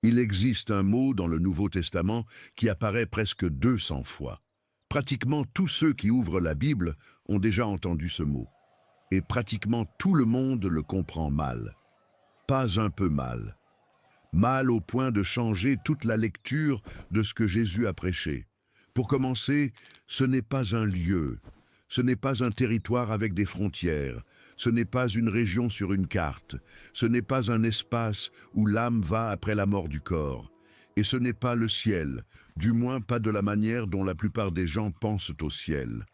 Il existe un mot dans le Nouveau Testament qui apparaît presque 200 fois. Pratiquement tous ceux qui ouvrent la Bible ont déjà entendu ce mot. Et pratiquement tout le monde le comprend mal. Pas un peu mal. Mal au point de changer toute la lecture de ce que Jésus a prêché. Pour commencer, ce n'est pas un lieu, ce n'est pas un territoire avec des frontières, ce n'est pas une région sur une carte, ce n'est pas un espace où l'âme va après la mort du corps. Et ce n'est pas le ciel, du moins pas de la manière dont la plupart des gens pensent au ciel.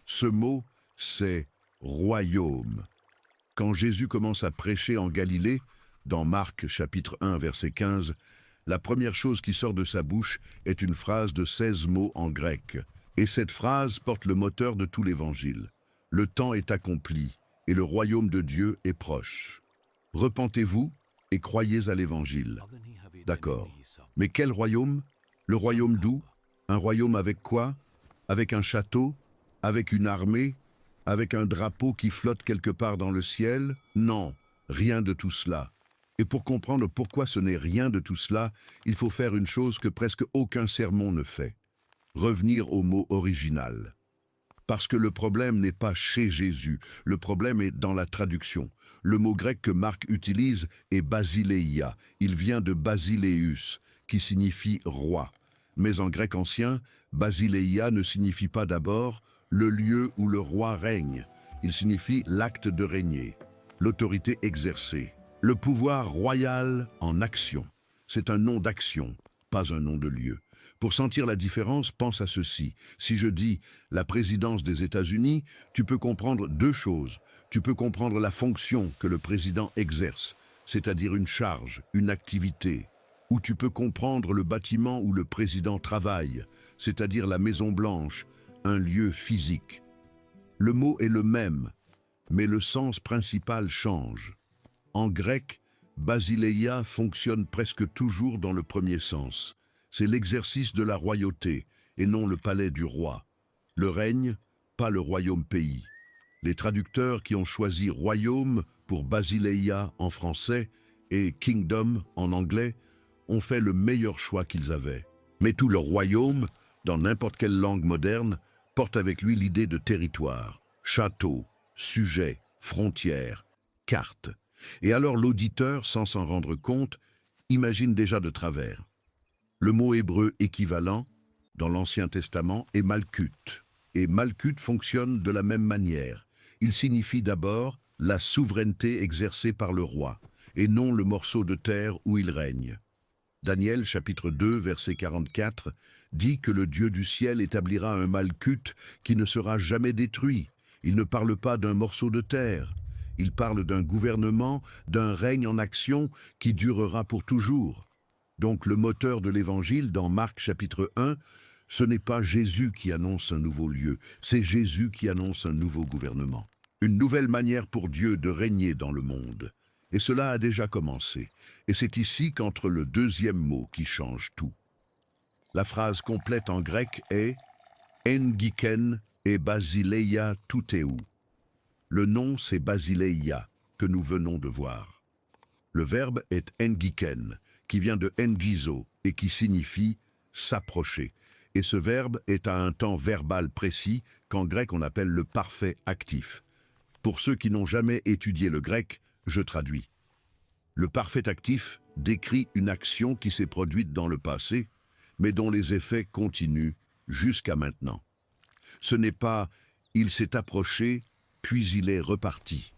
Ce mot, c'est royaume. Quand Jésus commence à prêcher en Galilée, dans Marc chapitre 1 verset 15, la première chose qui sort de sa bouche est une phrase de 16 mots en grec. Et cette phrase porte le moteur de tout l'évangile. Le temps est accompli et le royaume de Dieu est proche. Repentez-vous et croyez à l'évangile. D'accord. Mais quel royaume? Le royaume d'où? Un royaume avec quoi? Avec un château? Avec une armée? Avec un drapeau qui flotte quelque part dans le ciel? Non, rien de tout cela. Et pour comprendre pourquoi ce n'est rien de tout cela, il faut faire une chose que presque aucun sermon ne fait. Revenir au mot original. Parce que le problème n'est pas chez Jésus, le problème est dans la traduction. Le mot grec que Marc utilise est basileia, il vient de basileus, qui signifie roi. Mais en grec ancien, basileia ne signifie pas d'abord le lieu où le roi règne. Il signifie l'acte de régner, l'autorité exercée. Le pouvoir royal en action. C'est un nom d'action, pas un nom de lieu. Pour sentir la différence, pense à ceci. Si je dis la présidence des États-Unis, tu peux comprendre deux choses. Tu peux comprendre la fonction que le président exerce, c'est-à-dire une charge, une activité. Ou tu peux comprendre le bâtiment où le président travaille, c'est-à-dire la Maison Blanche, un lieu physique. Le mot est le même, mais le sens principal change. En grec, basileia fonctionne presque toujours dans le premier sens. C'est l'exercice de la royauté et non le palais du roi. Le règne, pas le royaume-pays. Les traducteurs qui ont choisi royaume pour basileia en français et kingdom en anglais ont fait le meilleur choix qu'ils avaient. Mais tout le royaume, dans n'importe quelle langue moderne, porte avec lui l'idée de territoire, château, sujet, frontière, carte. Et alors l'auditeur, sans s'en rendre compte, imagine déjà de travers. Le mot hébreu équivalent, dans l'Ancien Testament, est malkut. Et malkut fonctionne de la même manière. Il signifie d'abord la souveraineté exercée par le roi, et non le morceau de terre où il règne. Daniel, chapitre 2, verset 44, dit que le Dieu du ciel établira un malkut qui ne sera jamais détruit. Il ne parle pas d'un morceau de terre. Il parle d'un gouvernement, d'un règne en action qui durera pour toujours. Donc le moteur de l'Évangile dans Marc chapitre 1, ce n'est pas Jésus qui annonce un nouveau lieu, c'est Jésus qui annonce un nouveau gouvernement. Une nouvelle manière pour Dieu de régner dans le monde. Et cela a déjà commencé. Et c'est ici qu'entre le deuxième mot qui change tout. La phrase complète en grec est « engiken et basileia toutéou ». Le nom, c'est Basileia, que nous venons de voir. Le verbe est engiken, qui vient de engizo et qui signifie s'approcher. Et ce verbe est à un temps verbal précis qu'en grec on appelle le parfait actif. Pour ceux qui n'ont jamais étudié le grec, je traduis. Le parfait actif décrit une action qui s'est produite dans le passé, mais dont les effets continuent jusqu'à maintenant. Ce n'est pas « il s'est approché », puis il est reparti.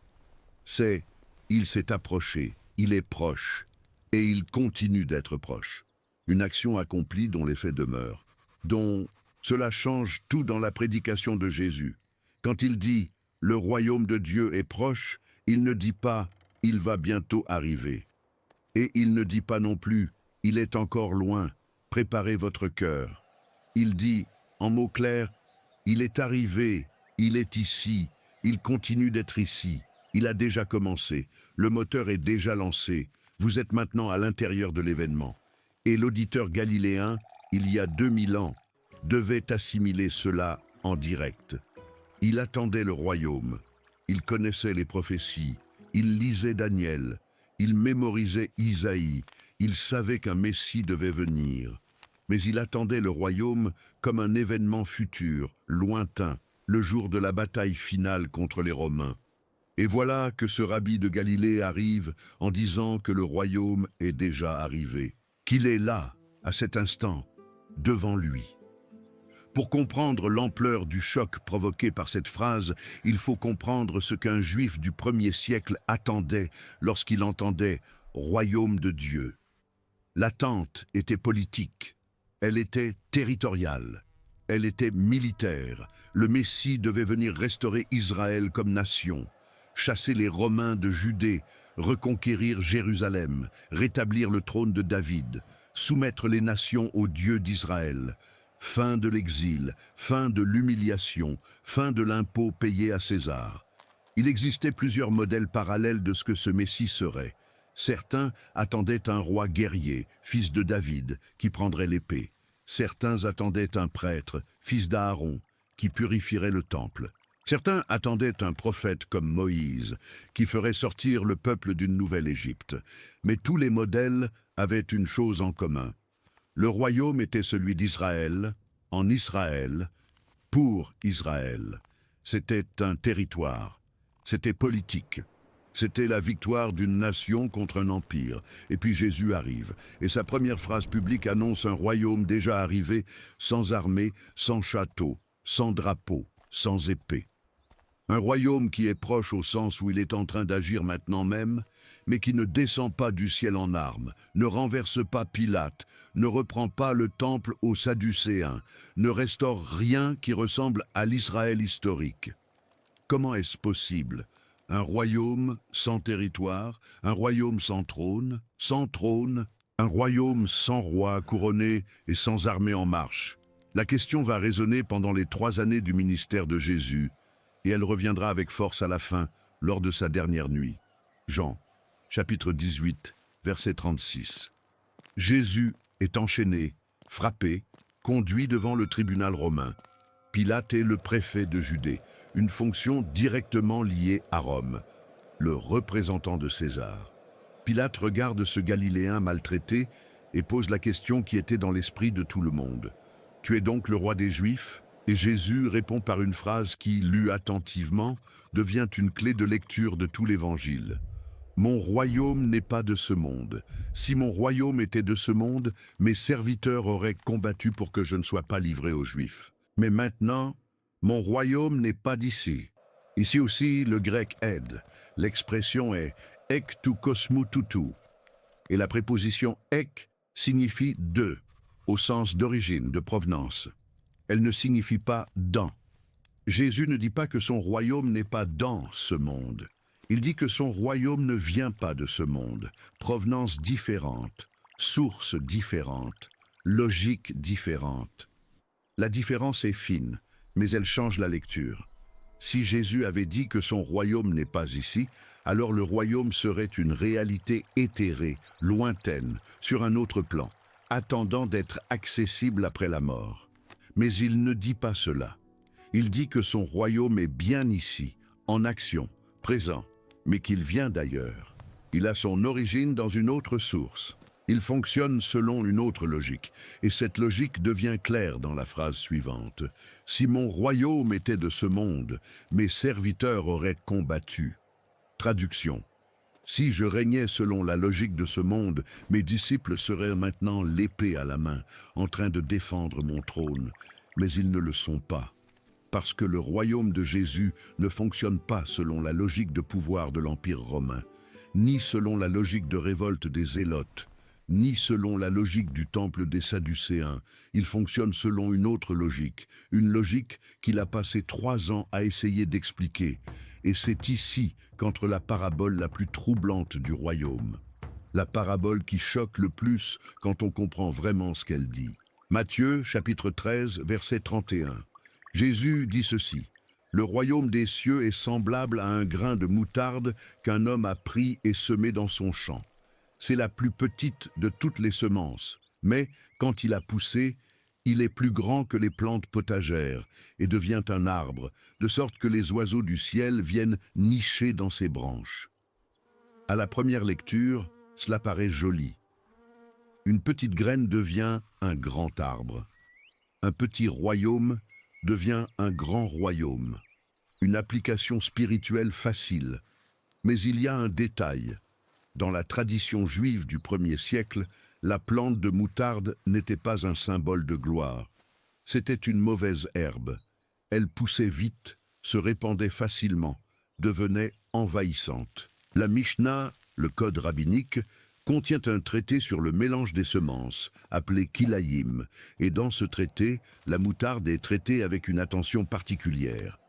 C'est « il s'est approché, il est proche, et il continue d'être proche ». Une action accomplie dont l'effet demeure, dont cela change tout dans la prédication de Jésus. Quand il dit « le royaume de Dieu est proche », il ne dit pas « il va bientôt arriver ». Et il ne dit pas non plus « il est encore loin, préparez votre cœur ». Il dit, en mots clairs, « il est arrivé, il est ici ». Il continue d'être ici. Il a déjà commencé. Le moteur est déjà lancé. Vous êtes maintenant à l'intérieur de l'événement. Et l'auditeur galiléen, il y a 2000 ans, devait assimiler cela en direct. Il attendait le royaume. Il connaissait les prophéties. Il lisait Daniel. Il mémorisait Isaïe. Il savait qu'un Messie devait venir, mais il attendait le royaume comme un événement futur, lointain, le jour de la bataille finale contre les Romains. Et voilà que ce rabbi de Galilée arrive en disant que le royaume est déjà arrivé, qu'il est là, à cet instant, devant lui. Pour comprendre l'ampleur du choc provoqué par cette phrase, il faut comprendre ce qu'un juif du 1er siècle attendait lorsqu'il entendait « royaume de Dieu ». L'attente était politique, elle était territoriale, elle était militaire. Le Messie devait venir restaurer Israël comme nation, chasser les Romains de Judée, reconquérir Jérusalem, rétablir le trône de David, soumettre les nations au Dieu d'Israël. Fin de l'exil, fin de l'humiliation, fin de l'impôt payé à César. Il existait plusieurs modèles parallèles de ce que ce Messie serait. Certains attendaient un roi guerrier, fils de David, qui prendrait l'épée. Certains attendaient un prêtre, fils d'Aaron, qui purifierait le temple. Certains attendaient un prophète comme Moïse, qui ferait sortir le peuple d'une nouvelle Égypte. Mais tous les modèles avaient une chose en commun. Le royaume était celui d'Israël, en Israël, pour Israël. C'était un territoire, c'était politique. C'était la victoire d'une nation contre un empire. Et puis Jésus arrive, et sa première phrase publique annonce un royaume déjà arrivé, sans armée, sans château, sans drapeau, sans épée. Un royaume qui est proche au sens où il est en train d'agir maintenant même, mais qui ne descend pas du ciel en armes, ne renverse pas Pilate, ne reprend pas le temple aux Sadducéens, ne restaure rien qui ressemble à l'Israël historique. Comment est-ce possible ? Un royaume sans territoire, un royaume sans trône, un royaume sans roi couronné et sans armée en marche. La question va résonner pendant les 3 années du ministère de Jésus, et elle reviendra avec force à la fin, lors de sa dernière nuit. Jean, chapitre 18, verset 36. Jésus est enchaîné, frappé, conduit devant le tribunal romain. Pilate est le préfet de Judée, une fonction directement liée à Rome, le représentant de César. Pilate regarde ce Galiléen maltraité et pose la question qui était dans l'esprit de tout le monde. « Tu es donc le roi des Juifs ?» Et Jésus répond par une phrase qui, lue attentivement, devient une clé de lecture de tout l'Évangile. « Mon royaume n'est pas de ce monde. Si mon royaume était de ce monde, mes serviteurs auraient combattu pour que je ne sois pas livré aux Juifs. Mais maintenant, mon royaume n'est pas d'ici. » Ici aussi, le grec aide. L'expression est « ek tu kosmou toutou ». Et la préposition « ek » signifie « de », au sens d'origine, de provenance. Elle ne signifie pas « dans ». Jésus ne dit pas que son royaume n'est pas dans ce monde. Il dit que son royaume ne vient pas de ce monde. Provenance différente, source différente, logique différente. La différence est fine, mais elle change la lecture. Si Jésus avait dit que son royaume n'est pas ici, alors le royaume serait une réalité éthérée, lointaine, sur un autre plan, attendant d'être accessible après la mort. Mais il ne dit pas cela. Il dit que son royaume est bien ici, en action, présent, mais qu'il vient d'ailleurs. Il a son origine dans une autre source. Il fonctionne selon une autre logique, et cette logique devient claire dans la phrase suivante. « Si mon royaume était de ce monde, mes serviteurs auraient combattu. » Traduction. Si je régnais selon la logique de ce monde, mes disciples seraient maintenant l'épée à la main, en train de défendre mon trône. Mais ils ne le sont pas, parce que le royaume de Jésus ne fonctionne pas selon la logique de pouvoir de l'Empire romain, ni selon la logique de révolte des Zélotes, ni selon la logique du temple des Sadducéens. Il fonctionne selon une autre logique, une logique qu'il a passé 3 ans à essayer d'expliquer. Et c'est ici qu'entre la parabole la plus troublante du royaume, la parabole qui choque le plus quand on comprend vraiment ce qu'elle dit. Matthieu, chapitre 13, verset 31. Jésus dit ceci. « Le royaume des cieux est semblable à un grain de moutarde qu'un homme a pris et semé dans son champ. C'est la plus petite de toutes les semences, mais quand il a poussé, il est plus grand que les plantes potagères et devient un arbre, de sorte que les oiseaux du ciel viennent nicher dans ses branches. » À la première lecture, cela paraît joli. Une petite graine devient un grand arbre. Un petit royaume devient un grand royaume. Une application spirituelle facile. Mais il y a un détail. Dans la tradition juive du 1er siècle, la plante de moutarde n'était pas un symbole de gloire. C'était une mauvaise herbe. Elle poussait vite, se répandait facilement, devenait envahissante. La Mishnah, le code rabbinique, contient un traité sur le mélange des semences, appelé Kilayim, et dans ce traité, la moutarde est traitée avec une attention particulière.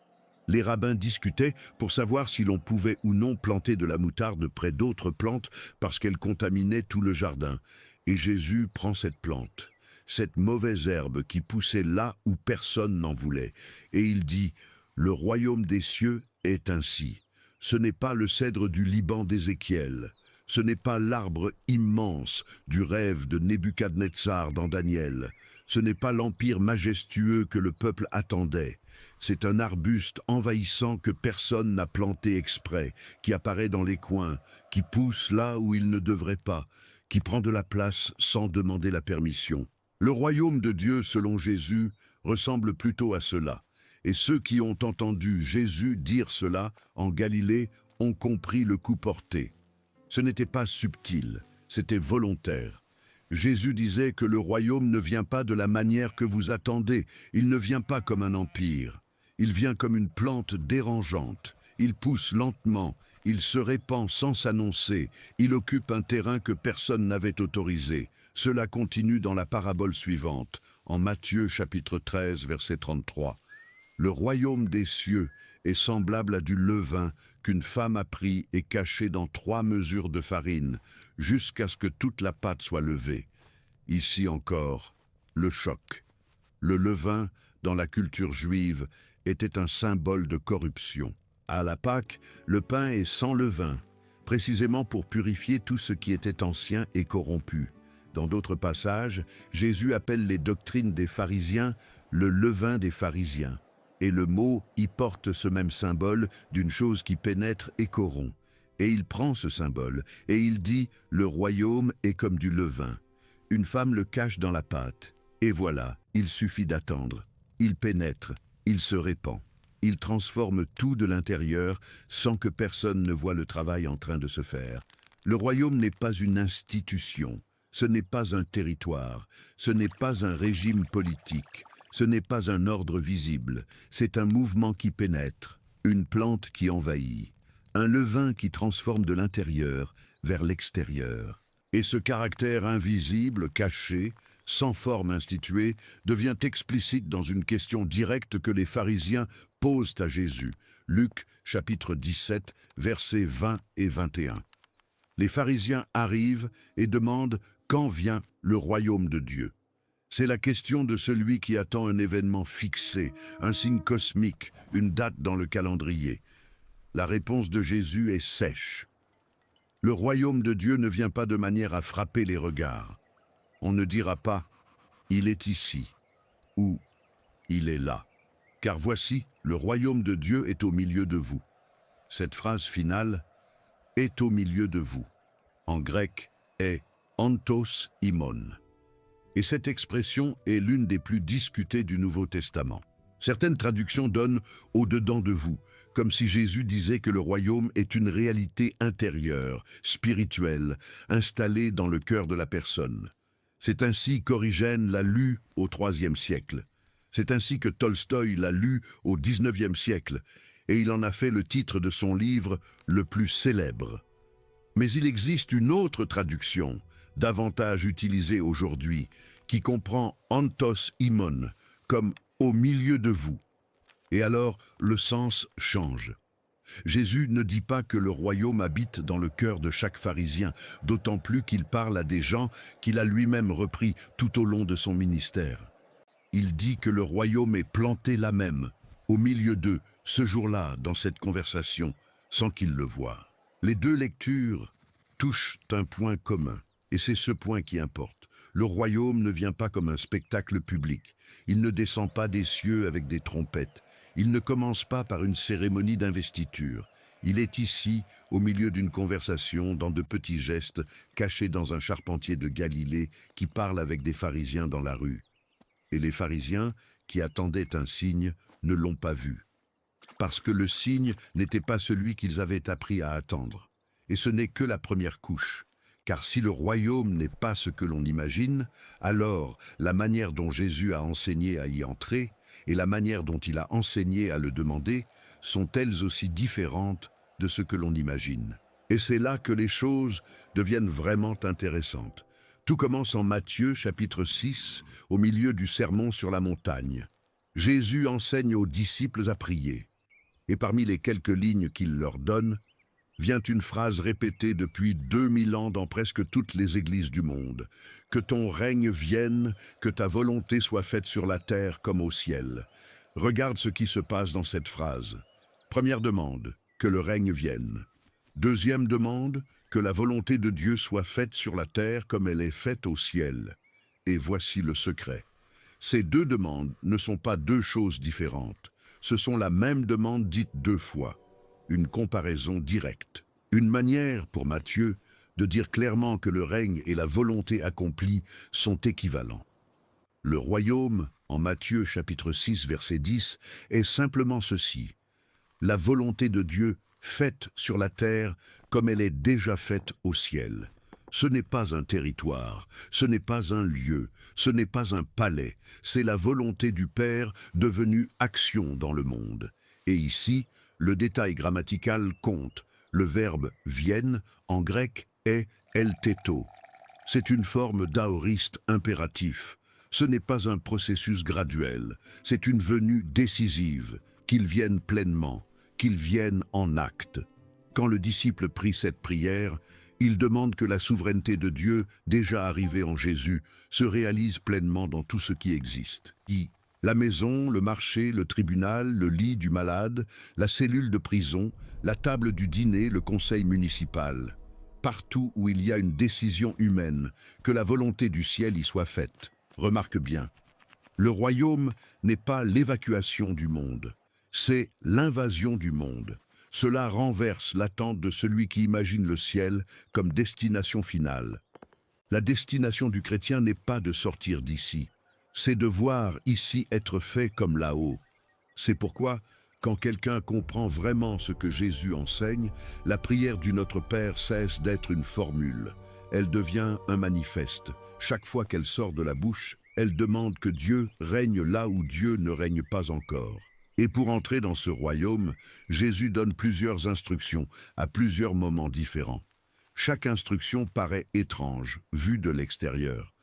Les rabbins discutaient pour savoir si l'on pouvait ou non planter de la moutarde près d'autres plantes parce qu'elle contaminait tout le jardin. Et Jésus prend cette plante, cette mauvaise herbe qui poussait là où personne n'en voulait, et il dit « Le royaume des cieux est ainsi. Ce n'est pas le cèdre du Liban d'Ézéchiel. Ce n'est pas l'arbre immense du rêve de Nebuchadnezzar dans Daniel. Ce n'est pas l'empire majestueux que le peuple attendait. C'est un arbuste envahissant que personne n'a planté exprès, qui apparaît dans les coins, qui pousse là où il ne devrait pas, qui prend de la place sans demander la permission. Le royaume de Dieu, selon Jésus, ressemble plutôt à cela. Et ceux qui ont entendu Jésus dire cela en Galilée ont compris le coup porté. Ce n'était pas subtil, c'était volontaire. Jésus disait que le royaume ne vient pas de la manière que vous attendez, il ne vient pas comme un empire. Il vient comme une plante dérangeante, il pousse lentement, il se répand sans s'annoncer, il occupe un terrain que personne n'avait autorisé. Cela continue dans la parabole suivante, en Matthieu chapitre 13, verset 33. Le royaume des cieux est semblable à du levain qu'une femme a pris et caché dans 3 mesures de farine, jusqu'à ce que toute la pâte soit levée. Ici encore, le choc. Le levain, dans la culture juive, était un symbole de corruption. À la Pâque, le pain est sans levain, précisément pour purifier tout ce qui était ancien et corrompu. Dans d'autres passages, Jésus appelle les doctrines des pharisiens le levain des pharisiens. Et le mot y porte ce même symbole d'une chose qui pénètre et corrompt. Et il prend ce symbole, et il dit « Le royaume est comme du levain. Une femme le cache dans la pâte. Et voilà, il suffit d'attendre. Il pénètre, il se répand. Il transforme tout de l'intérieur sans que personne ne voie le travail en train de se faire. Le royaume n'est pas une institution, ce n'est pas un territoire, ce n'est pas un régime politique. Ce n'est pas un ordre visible, c'est un mouvement qui pénètre, une plante qui envahit, un levain qui transforme de l'intérieur vers l'extérieur. Et ce caractère invisible, caché, sans forme instituée, devient explicite dans une question directe que les pharisiens posent à Jésus. Luc, chapitre 17, versets 20 et 21. Les pharisiens arrivent et demandent « Quand vient le royaume de Dieu ?» C'est la question de celui qui attend un événement fixé, un signe cosmique, une date dans le calendrier. La réponse de Jésus est sèche. Le royaume de Dieu ne vient pas de manière à frapper les regards. On ne dira pas « il est ici » ou « il est là », car voici, le royaume de Dieu est au milieu de vous. Cette phrase finale « est au milieu de vous » en grec est « antos imon ». Et cette expression est l'une des plus discutées du Nouveau Testament. Certaines traductions donnent « au-dedans de vous », comme si Jésus disait que le royaume est une réalité intérieure, spirituelle, installée dans le cœur de la personne. C'est ainsi qu'Origène l'a lu au IIIe siècle. C'est ainsi que Tolstoï l'a lu au XIXe siècle, et il en a fait le titre de son livre le plus célèbre. Mais il existe une autre traduction, davantage utilisée aujourd'hui, qui comprend « antos imon » comme « au milieu de vous ». Et alors, le sens change. Jésus ne dit pas que le royaume habite dans le cœur de chaque pharisien, d'autant plus qu'il parle à des gens qu'il a lui-même repris tout au long de son ministère. Il dit que le royaume est planté là même, au milieu d'eux, ce jour-là, dans cette conversation, sans qu'ils le voient. Les deux lectures touchent un point commun, et c'est ce point qui importe. Le royaume ne vient pas comme un spectacle public. Il ne descend pas des cieux avec des trompettes. Il ne commence pas par une cérémonie d'investiture. Il est ici, au milieu d'une conversation, dans de petits gestes, cachés dans un charpentier de Galilée qui parle avec des pharisiens dans la rue. Et les pharisiens, qui attendaient un signe, ne l'ont pas vu. Parce que le signe n'était pas celui qu'ils avaient appris à attendre. Et ce n'est que la première couche. Car si le royaume n'est pas ce que l'on imagine, alors la manière dont Jésus a enseigné à y entrer et la manière dont il a enseigné à le demander sont elles aussi différentes de ce que l'on imagine. Et c'est là que les choses deviennent vraiment intéressantes. Tout commence en Matthieu chapitre 6, au milieu du sermon sur la montagne. Jésus enseigne aux disciples à prier. Et parmi les quelques lignes qu'il leur donne, vient une phrase répétée depuis 2000 ans dans presque toutes les églises du monde. « Que ton règne vienne, que ta volonté soit faite sur la terre comme au ciel. » Regarde ce qui se passe dans cette phrase. Première demande, que le règne vienne. Deuxième demande, que la volonté de Dieu soit faite sur la terre comme elle est faite au ciel. Et voici le secret. Ces deux demandes ne sont pas deux choses différentes. Ce sont la même demande dite deux fois. Une comparaison directe. Une manière, pour Matthieu, de dire clairement que le règne et la volonté accomplie sont équivalents. Le royaume, en Matthieu chapitre 6, verset 10, est simplement ceci. La volonté de Dieu faite sur la terre comme elle est déjà faite au ciel. Ce n'est pas un territoire, ce n'est pas un lieu, ce n'est pas un palais, c'est la volonté du Père devenue action dans le monde. Et ici, le détail grammatical compte. Le verbe « vienne » en grec est « elteto ». C'est une forme d'aoriste impératif. Ce n'est pas un processus graduel, c'est une venue décisive, qu'il vienne pleinement, qu'il vienne en acte. Quand le disciple prie cette prière, il demande que la souveraineté de Dieu, déjà arrivée en Jésus, se réalise pleinement dans tout ce qui existe. La maison, le marché, le tribunal, le lit du malade, la cellule de prison, la table du dîner, le conseil municipal. Partout où il y a une décision humaine, que la volonté du ciel y soit faite. Remarque bien, le royaume n'est pas l'évacuation du monde, c'est l'invasion du monde. Cela renverse l'attente de celui qui imagine le ciel comme destination finale. La destination du chrétien n'est pas de sortir d'ici, c'est de voir ici être fait comme là-haut. C'est pourquoi, quand quelqu'un comprend vraiment ce que Jésus enseigne, la prière du Notre Père cesse d'être une formule. Elle devient un manifeste. Chaque fois qu'elle sort de la bouche, elle demande que Dieu règne là où Dieu ne règne pas encore. Et pour entrer dans ce royaume, Jésus donne plusieurs instructions à plusieurs moments différents. Chaque instruction paraît étrange, vue de l'extérieur.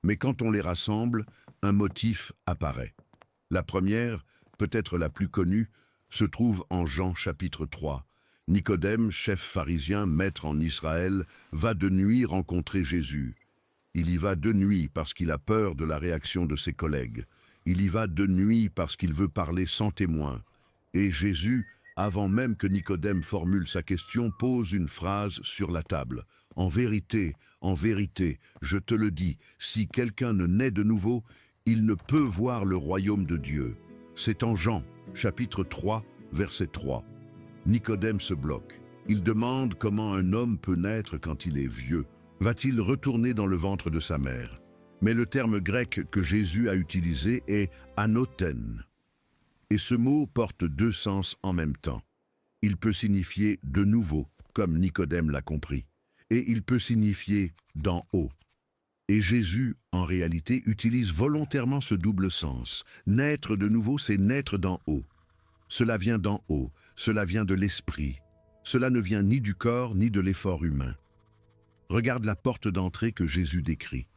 Mais quand on les rassemble, un motif apparaît. La première, peut-être la plus connue, se trouve en Jean chapitre 3. Nicodème, chef pharisien, maître en Israël, va de nuit rencontrer Jésus. Il y va de nuit parce qu'il a peur de la réaction de ses collègues. Il y va de nuit parce qu'il veut parler sans témoin. Et Jésus, avant même que Nicodème formule sa question, pose une phrase sur la table. « En vérité, je te le dis, si quelqu'un ne naît de nouveau, il ne peut voir le royaume de Dieu. » C'est en Jean, chapitre 3, verset 3. Nicodème se bloque. Il demande comment un homme peut naître quand il est vieux. Va-t-il retourner dans le ventre de sa mère? Mais le terme grec que Jésus a utilisé est « anoten ». Et ce mot porte deux sens en même temps. Il peut signifier « de nouveau », comme Nicodème l'a compris, et il peut signifier « d'en haut ». Et Jésus, en réalité, utilise volontairement ce double sens. Naître de nouveau, c'est naître d'en haut. Cela vient d'en haut, cela vient de l'esprit. Cela ne vient ni du corps ni de l'effort humain. Regarde la porte d'entrée que Jésus décrit.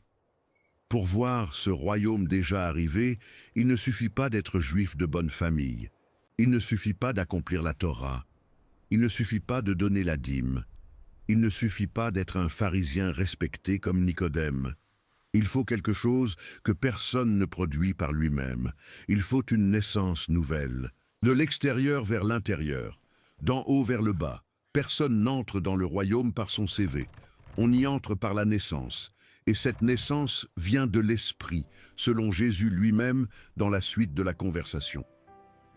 Pour voir ce royaume déjà arrivé, il ne suffit pas d'être juif de bonne famille. Il ne suffit pas d'accomplir la Torah. Il ne suffit pas de donner la dîme. Il ne suffit pas d'être un pharisien respecté comme Nicodème. Il faut quelque chose que personne ne produit par lui-même. Il faut une naissance nouvelle. De l'extérieur vers l'intérieur, d'en haut vers le bas. Personne n'entre dans le royaume par son CV. On y entre par la naissance. Et cette naissance vient de l'esprit, selon Jésus lui-même dans la suite de la conversation.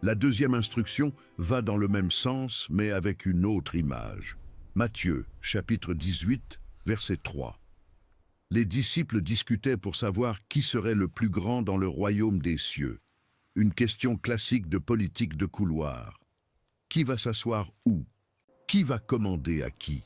La deuxième instruction va dans le même sens, mais avec une autre image. Matthieu, chapitre 18, verset 3. Les disciples discutaient pour savoir qui serait le plus grand dans le royaume des cieux. Une question classique de politique de couloir. Qui va s'asseoir où? Qui va commander à qui?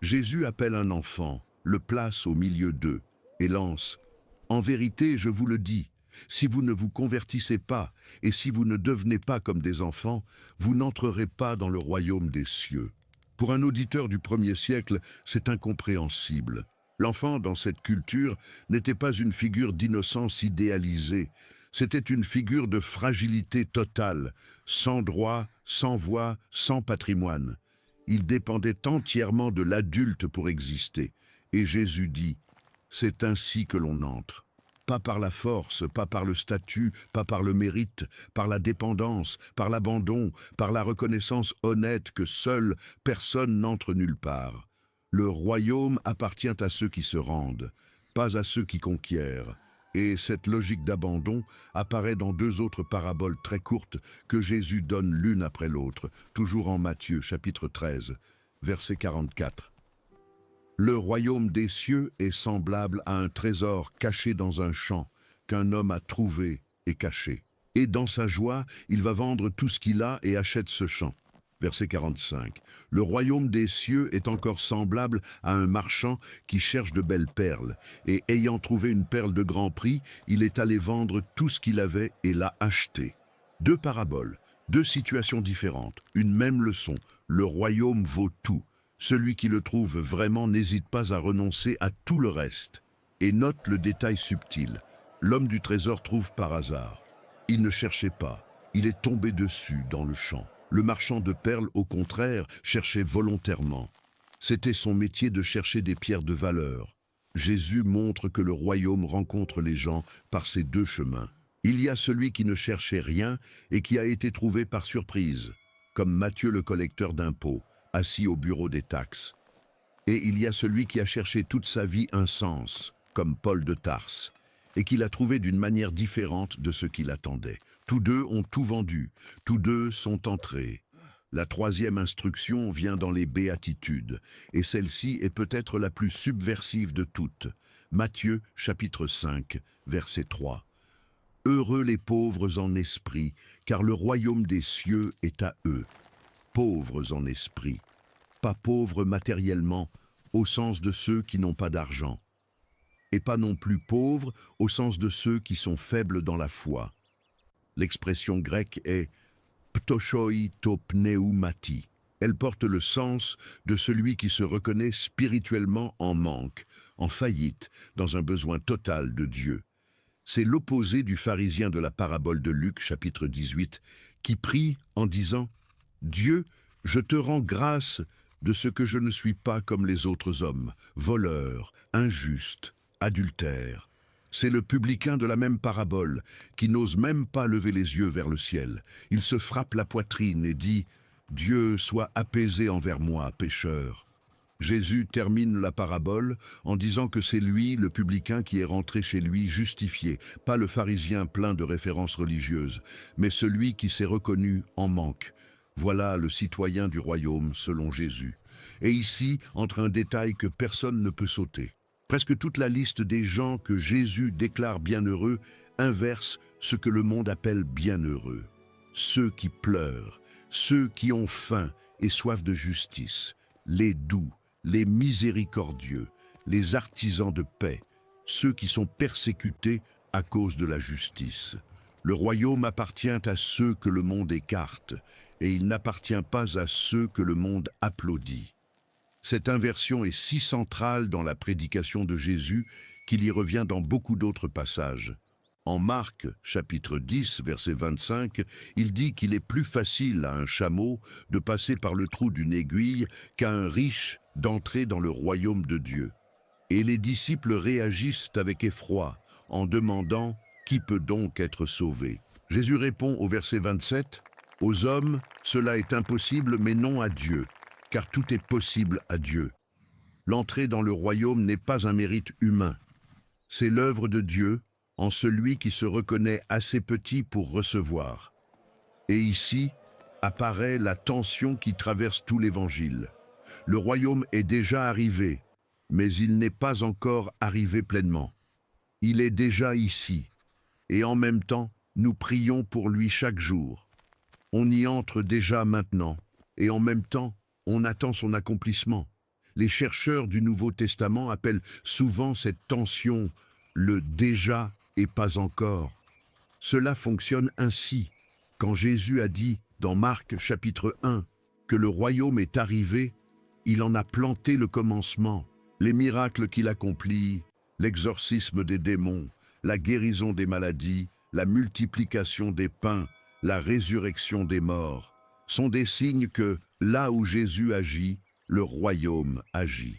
Jésus appelle un enfant, le place au milieu d'eux, et lance « En vérité, je vous le dis, si vous ne vous convertissez pas, et si vous ne devenez pas comme des enfants, vous n'entrerez pas dans le royaume des cieux. » Pour un auditeur du 1er siècle, c'est incompréhensible. L'enfant, dans cette culture, n'était pas une figure d'innocence idéalisée. C'était une figure de fragilité totale, sans droit, sans voix, sans patrimoine. Il dépendait entièrement de l'adulte pour exister. Et Jésus dit, « C'est ainsi que l'on entre. Pas par la force, pas par le statut, pas par le mérite, par la dépendance, par l'abandon, par la reconnaissance honnête que seule personne n'entre nulle part. Le royaume appartient à ceux qui se rendent, pas à ceux qui conquièrent. » Et cette logique d'abandon apparaît dans deux autres paraboles très courtes que Jésus donne l'une après l'autre, toujours en Matthieu, chapitre 13, verset 44. Le royaume des cieux est semblable à un trésor caché dans un champ qu'un homme a trouvé et caché. Et dans sa joie, il va vendre tout ce qu'il a et achète ce champ. Verset 45. Le royaume des cieux est encore semblable à un marchand qui cherche de belles perles, et ayant trouvé une perle de grand prix, il est allé vendre tout ce qu'il avait et l'a achetée. Deux paraboles, deux situations différentes, une même leçon. Le royaume vaut tout. Celui qui le trouve vraiment n'hésite pas à renoncer à tout le reste. Et note le détail subtil. L'homme du trésor trouve par hasard. Il ne cherchait pas, il est tombé dessus dans le champ. Le marchand de perles, au contraire, cherchait volontairement. C'était son métier de chercher des pierres de valeur. Jésus montre que le royaume rencontre les gens par ces deux chemins. Il y a celui qui ne cherchait rien et qui a été trouvé par surprise, comme Matthieu le collecteur d'impôts, assis au bureau des taxes. Et il y a celui qui a cherché toute sa vie un sens, comme Paul de Tarse, et qui l'a trouvé d'une manière différente de ce qu'il attendait. Tous deux ont tout vendu, tous deux sont entrés. La troisième instruction vient dans les béatitudes, et celle-ci est peut-être la plus subversive de toutes. Matthieu, chapitre 5, verset 3. Heureux les pauvres en esprit, car le royaume des cieux est à eux. Pauvres en esprit, pas pauvres matériellement, au sens de ceux qui n'ont pas d'argent, et pas non plus pauvres au sens de ceux qui sont faibles dans la foi. L'expression grecque est ptochoi to pneumati. Elle porte le sens de celui qui se reconnaît spirituellement en manque, en faillite, dans un besoin total de Dieu. C'est l'opposé du pharisien de la parabole de Luc, chapitre 18, qui prie en disant « Dieu, je te rends grâce de ce que je ne suis pas comme les autres hommes, voleur, injuste, adultère. » C'est le publicain de la même parabole qui n'ose même pas lever les yeux vers le ciel. Il se frappe la poitrine et dit « Dieu, sois apaisé envers moi, pécheur. » Jésus termine la parabole en disant que c'est lui, le publicain, qui est rentré chez lui justifié, pas le pharisien plein de références religieuses, mais celui qui s'est reconnu en manque. Voilà le citoyen du royaume selon Jésus. Et ici entre un détail que personne ne peut sauter. Presque toute la liste des gens que Jésus déclare bienheureux inverse ce que le monde appelle bienheureux. Ceux qui pleurent, ceux qui ont faim et soif de justice, les doux, les miséricordieux, les artisans de paix, ceux qui sont persécutés à cause de la justice. Le royaume appartient à ceux que le monde écarte, et il n'appartient pas à ceux que le monde applaudit. Cette inversion est si centrale dans la prédication de Jésus qu'il y revient dans beaucoup d'autres passages. En Marc, chapitre 10, verset 25, il dit qu'il est plus facile à un chameau de passer par le trou d'une aiguille qu'à un riche d'entrer dans le royaume de Dieu. Et les disciples réagissent avec effroi en demandant « Qui peut donc être sauvé ?» Jésus répond au verset 27 « Aux hommes, cela est impossible, mais non à Dieu, car tout est possible à Dieu. L'entrée dans le royaume n'est pas un mérite humain. C'est l'œuvre de Dieu en celui qui se reconnaît assez petit pour recevoir. Et ici apparaît la tension qui traverse tout l'Évangile. Le royaume est déjà arrivé, mais il n'est pas encore arrivé pleinement. Il est déjà ici, et en même temps, nous prions pour lui chaque jour. On y entre déjà maintenant, et en même temps, on attend son accomplissement. Les chercheurs du Nouveau Testament appellent souvent cette tension le déjà et pas encore. Cela fonctionne ainsi. Quand Jésus a dit dans Marc chapitre 1 que le royaume est arrivé, il en a planté le commencement, les miracles qu'il accomplit, l'exorcisme des démons, la guérison des maladies, la multiplication des pains, la résurrection des morts, sont des signes que, là où Jésus agit, le royaume agit.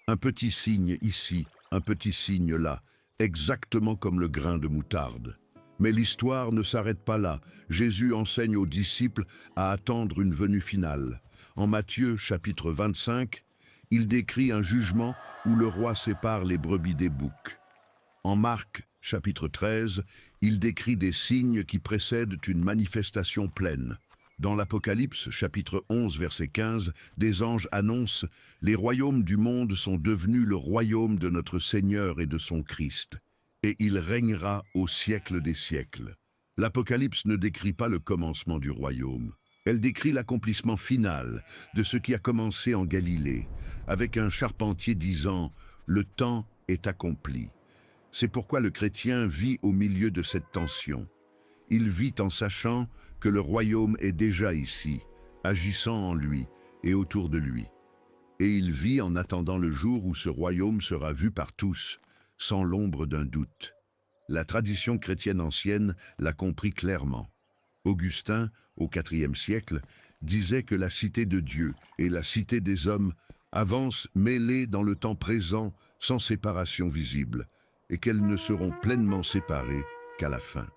Un petit signe ici, un petit signe là, exactement comme le grain de moutarde. Mais l'histoire ne s'arrête pas là. Jésus enseigne aux disciples à attendre une venue finale. En Matthieu chapitre 25, il décrit un jugement où le roi sépare les brebis des boucs. En Marc chapitre 13, il décrit des signes qui précèdent une manifestation pleine. Dans l'Apocalypse chapitre 11 verset 15, des anges annoncent « Les royaumes du monde sont devenus le royaume de notre Seigneur et de son Christ. » Et il régnera au siècle des siècles. L'Apocalypse ne décrit pas le commencement du royaume. Elle décrit l'accomplissement final de ce qui a commencé en Galilée, avec un charpentier disant « Le temps est accompli ». C'est pourquoi le chrétien vit au milieu de cette tension. Il vit en sachant que le royaume est déjà ici, agissant en lui et autour de lui. Et il vit en attendant le jour où ce royaume sera vu par tous, sans l'ombre d'un doute. La tradition chrétienne ancienne l'a compris clairement. Augustin, au IVe siècle, disait que la cité de Dieu et la cité des hommes avancent mêlées dans le temps présent sans séparation visible, et qu'elles ne seront pleinement séparées qu'à la fin.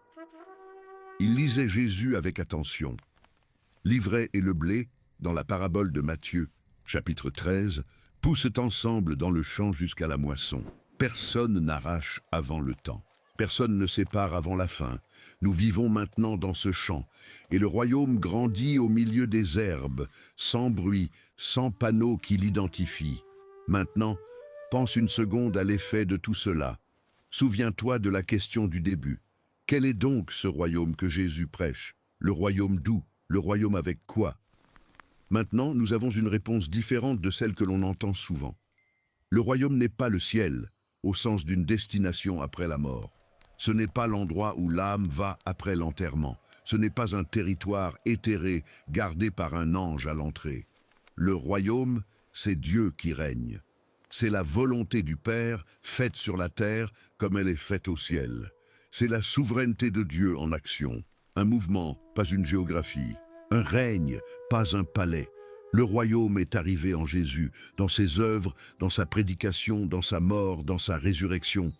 Il lisait Jésus avec attention. L'ivraie et le blé, dans la parabole de Matthieu, chapitre 13, poussent ensemble dans le champ jusqu'à la moisson. Personne n'arrache avant le temps. Personne ne sépare avant la fin. Nous vivons maintenant dans ce champ, et le royaume grandit au milieu des herbes, sans bruit, sans panneau qui l'identifie. Maintenant, pense une seconde à l'effet de tout cela. Souviens-toi de la question du début. Quel est donc ce royaume que Jésus prêche? Le royaume d'où? Le royaume avec quoi? Maintenant, nous avons une réponse différente de celle que l'on entend souvent. Le royaume n'est pas le ciel, au sens d'une destination après la mort. Ce n'est pas l'endroit où l'âme va après l'enterrement. Ce n'est pas un territoire éthéré gardé par un ange à l'entrée. Le royaume, c'est Dieu qui règne. C'est la volonté du Père faite sur la terre comme elle est faite au ciel. C'est la souveraineté de Dieu en action. Un mouvement, pas une géographie. Un règne, pas un palais. Le royaume est arrivé en Jésus, dans ses œuvres, dans sa prédication, dans sa mort, dans sa résurrection.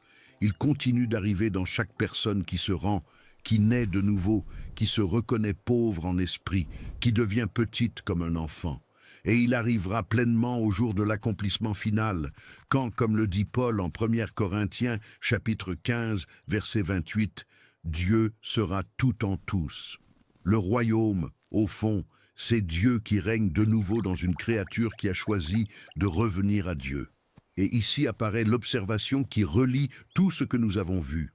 Il continue d'arriver dans chaque personne qui se rend, qui naît de nouveau, qui se reconnaît pauvre en esprit, qui devient petite comme un enfant. Et il arrivera pleinement au jour de l'accomplissement final, quand, comme le dit Paul en 1 Corinthiens, chapitre 15, verset 28, Dieu sera tout en tous. Le royaume, au fond, c'est Dieu qui règne de nouveau dans une créature qui a choisi de revenir à Dieu. Et ici apparaît l'observation qui relie tout ce que nous avons vu.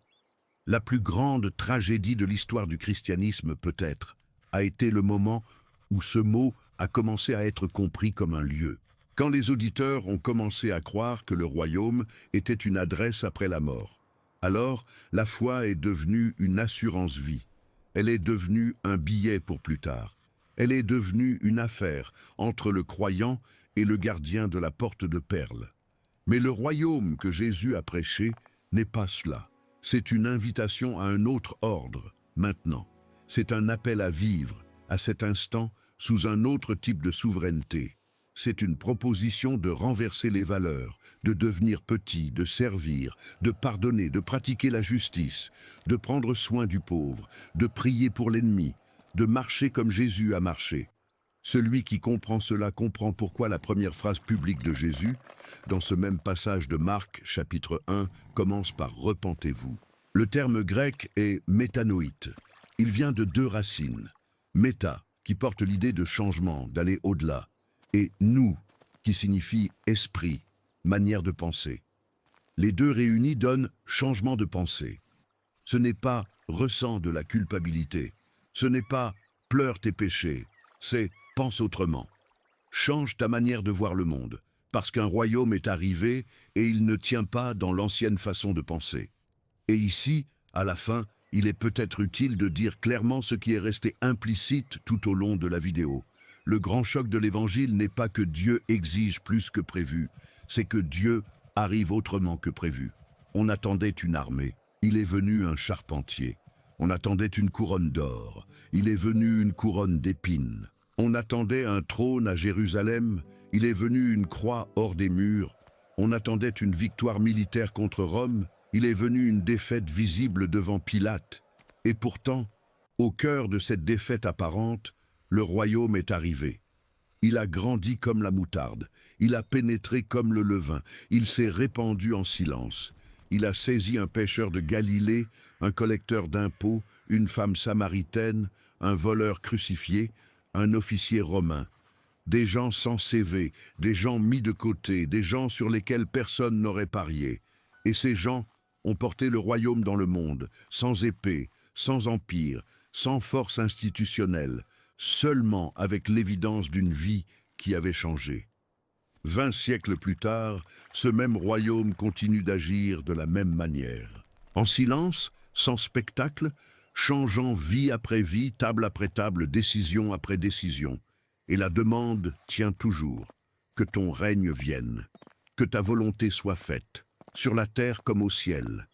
La plus grande tragédie de l'histoire du christianisme, peut-être, a été le moment où ce mot a commencé à être compris comme un lieu. Quand les auditeurs ont commencé à croire que le royaume était une adresse après la mort. Alors, la foi est devenue une assurance-vie. Elle est devenue un billet pour plus tard. Elle est devenue une affaire entre le croyant et le gardien de la porte de perles. Mais le royaume que Jésus a prêché n'est pas cela. C'est une invitation à un autre ordre, maintenant. C'est un appel à vivre, à cet instant, sous un autre type de souveraineté. C'est une proposition de renverser les valeurs, de devenir petit, de servir, de pardonner, de pratiquer la justice, de prendre soin du pauvre, de prier pour l'ennemi, de marcher comme Jésus a marché. Celui qui comprend cela comprend pourquoi la première phrase publique de Jésus, dans ce même passage de Marc, chapitre 1, commence par « Repentez-vous ». Le terme grec est « métanoïte ». Il vient de deux racines. Méta, qui porte l'idée de changement, d'aller au-delà, et nous, qui signifie esprit, manière de penser. Les deux réunis donnent changement de pensée. Ce n'est pas ressens de la culpabilité, ce n'est pas pleure tes péchés, c'est pense autrement. Change ta manière de voir le monde, parce qu'un royaume est arrivé et il ne tient pas dans l'ancienne façon de penser. Et ici, à la fin, il est peut-être utile de dire clairement ce qui est resté implicite tout au long de la vidéo. Le grand choc de l'Évangile n'est pas que Dieu exige plus que prévu, c'est que Dieu arrive autrement que prévu. On attendait une armée, il est venu un charpentier. On attendait une couronne d'or, il est venu une couronne d'épines. On attendait un trône à Jérusalem, il est venu une croix hors des murs. On attendait une victoire militaire contre Rome, il est venu une défaite visible devant Pilate. Et pourtant, au cœur de cette défaite apparente, le royaume est arrivé. Il a grandi comme la moutarde, il a pénétré comme le levain, il s'est répandu en silence. Il a saisi un pêcheur de Galilée, un collecteur d'impôts, une femme samaritaine, un voleur crucifié, un officier romain. Des gens sans CV, des gens mis de côté, des gens sur lesquels personne n'aurait parié. Et ces gens ont porté le royaume dans le monde, sans épée, sans empire, sans force institutionnelle, seulement avec l'évidence d'une vie qui avait changé. 20 siècles plus tard, ce même royaume continue d'agir de la même manière. En silence, sans spectacle, changeant vie après vie, table après table, décision après décision. Et la demande tient toujours. Que ton règne vienne, que ta volonté soit faite, sur la terre comme au ciel.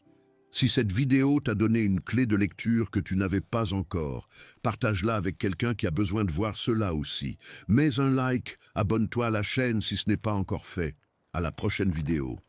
Si cette vidéo t'a donné une clé de lecture que tu n'avais pas encore, partage-la avec quelqu'un qui a besoin de voir cela aussi. Mets un like, abonne-toi à la chaîne si ce n'est pas encore fait. À la prochaine vidéo.